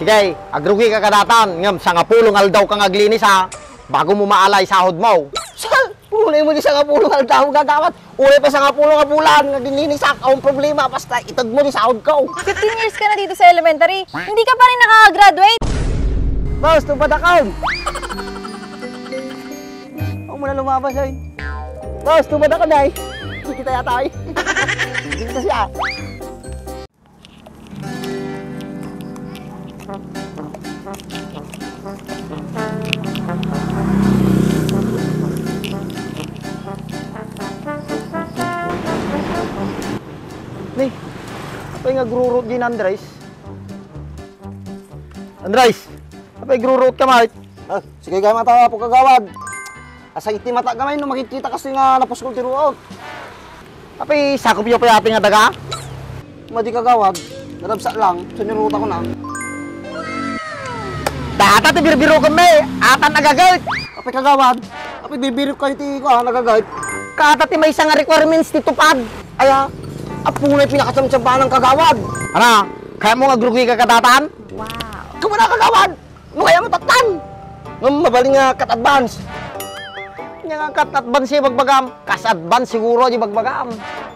Sige, agrugi ka kadatan. Ngam, sa nga pulong aldaw kang aglinis ha. Bago mo maalay sahod mo. Sal, ulay mo di sa nga pulong aldaw gagawat. Ulay pa sa nga pulong nga bulan. Nga dininisak ang problema. Basta itag mo di sahod ko. 15 years ka na dito sa elementary. Hindi ka pa rin nakaka-graduate. Boss, tupad account. Huwag mo na lumabas ay. Boss, tupad ako na eh. Kita yata ay. Hindi kita siya. Nih, apa yang nag-rurot din Andres? Andres, apa yung grurot ka mait? Ah, sige gaya mata po kagawad. Asa iti mata gamay no makikita kasi nga napuskol tiruot. Apa yung sakop yung payati nga daga? Madi kagawad, narabsa lang, suniruta ko na. Data ti birbiro kami, atan nagagawit. Apay kagawad, apay bibirip ka iti ko ha, nagagayt. Kata ti may isang requirements ti tupad. Aya, apunay pinakatsamtsabahan ng kagawad. Ano, kaya mo agrugi ka kadatan? Wow. Kumana kagawad, no kaya matatan. Ngam mabaling nga kat-advance. Nya nga kat-advance yung bagbagam. Kas-advance siguro yung bagbagam.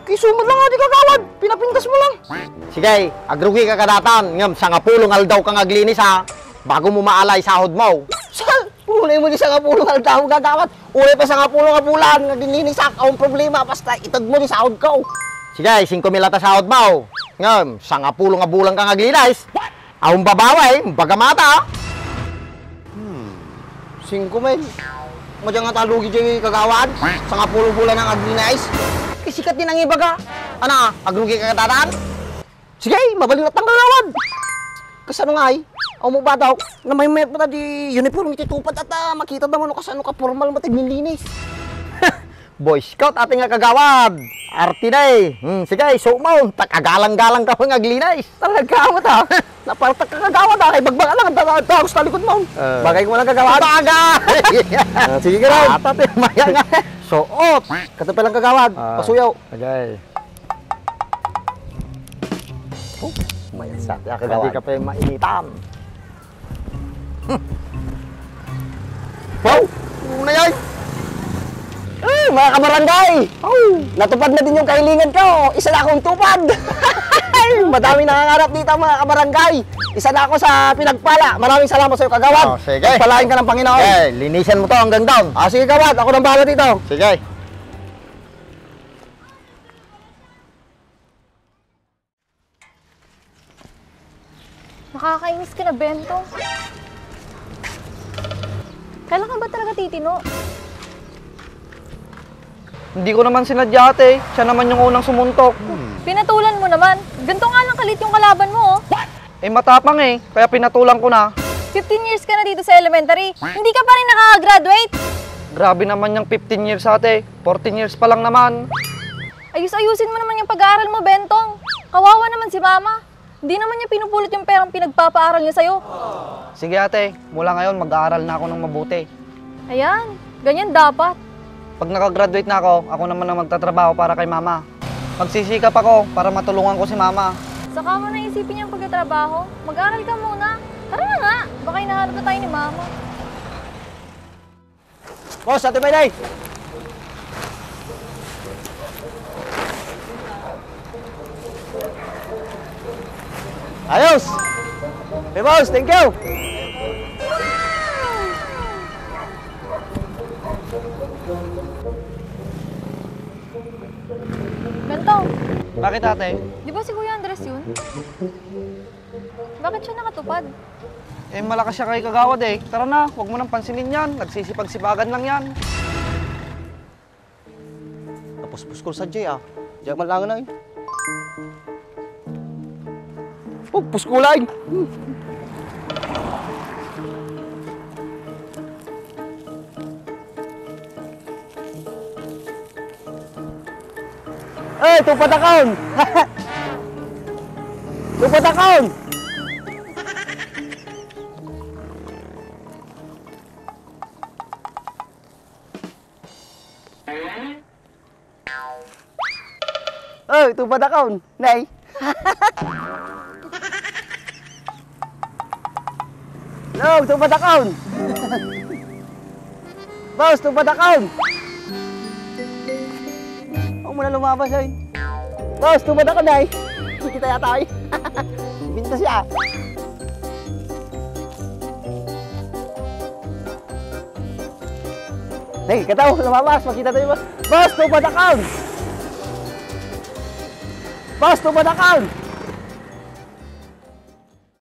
Kisumad lang nga di kagawad, pinapintas mo lang. Sige, agrugi ka kadatan. Ngam, sa nga pulong aldaw kang aglinis ha. Bago mo maalay sahod mo. Sal, ulay mo di sa nga pulong aldaw gagawat. Ulay pa sa nga pulong nga bulan, nga dininisak ang problema. Basta itag mo di sahod ko. Sige, 5 milata sahod mo. Ngam, sa nga pulong nga bulang kang aglinis. Ahong babaway, bagamata. 5 men. Madya nga talugi dyan kagawad. Sa nga pulong bulan ng aglinais. Kisikat din ang ibaga. Ano, agrugi ka kadatan? Sige, mabaling natang kagawad. Kasano nga ay, mo ba daw, na may mayat mo na di uniform ititupat at makita naman no kasano ka formal mo tignilinis. Boy Scout ating nga kagawad. Arti na eh. Sige, so mo. Takagalang-galang ka pang aglinais. Talaga mo ta. Napartak ka kagawad ha. Kay bagbaga lang ang tawag sa talikod mo. Bagay ko lang kagawad. Baga! Sige ka raw. Atat eh, maya nga. Suot. Katapi lang kagawad. Pasuyaw. Okay. Oh, Maya sa Ya, Hindi kagawad. ka pa yung mainitan. Wow! Una yan! Mga kabarangay! Oh, natupad na din yung kahilingan ko. Isa na akong tupad. Madami nangangarap dito mga kabarangay. Isa na ako sa pinagpala. Maraming salamat sa iyo kagawad. Oh, sige. Pagpalain ka ng Panginoon. Okay, linisan mo to hanggang down. Sige kagawad, ako nang bahala dito. Sige. Nakakainis ka na, Bento. Kailan ka ba talaga titino? Hindi ko naman sinadya ate. Siya naman yung unang sumuntok. Pinatulan mo naman. Ganito nga lang kalit yung kalaban mo, oh. Eh matapang eh. Kaya pinatulang ko na. 15 years ka na dito sa elementary. Hindi ka pa rin nakaka-graduate. Grabe naman yung 15 years ate. 14 years pa lang naman. Ayusin mo naman yung pag-aaral mo, Bentong. Kawawa naman si Mama. Hindi naman niya pinupulot yung perang pinagpapaaral niya sa'yo. Sige ate, mula ngayon mag-aaral na ako ng mabuti. Ayan, ganyan dapat. Pag nakagraduate na ako naman ang magtatrabaho para kay mama. Magsisikap ako para matulungan ko si mama. Saka mo na isipin yung pagtatrabaho. Mag-aaral ka muna. Tara na nga, baka hinahanap na tayo ni Mama. Boss, ate Mayday. Ayos! Hey boss, thank you! Bentong, Bakit ate? di ba si Kuya Andres yun? Bakit siya nakatupad? Eh malakas siya kay kagawad eh. Tara na, huwag mo nang pansinin yan. Nagsisipag-sipagan lang yan. Napuspus ko sa Jay ah. Diyan malangan na yun. Oh, puskulay! Eh, tupad account! Tupad account! Oh, tupad account! Nay! Log, tupad account. Boss, tupad account. Huwag mo na lumabas ay. Boss, tupad account ay. Kita yata ay. Binta siya. Hey, kataw, lumabas. Makita tayo ba? Boss, tupad account. Boss, tupad account.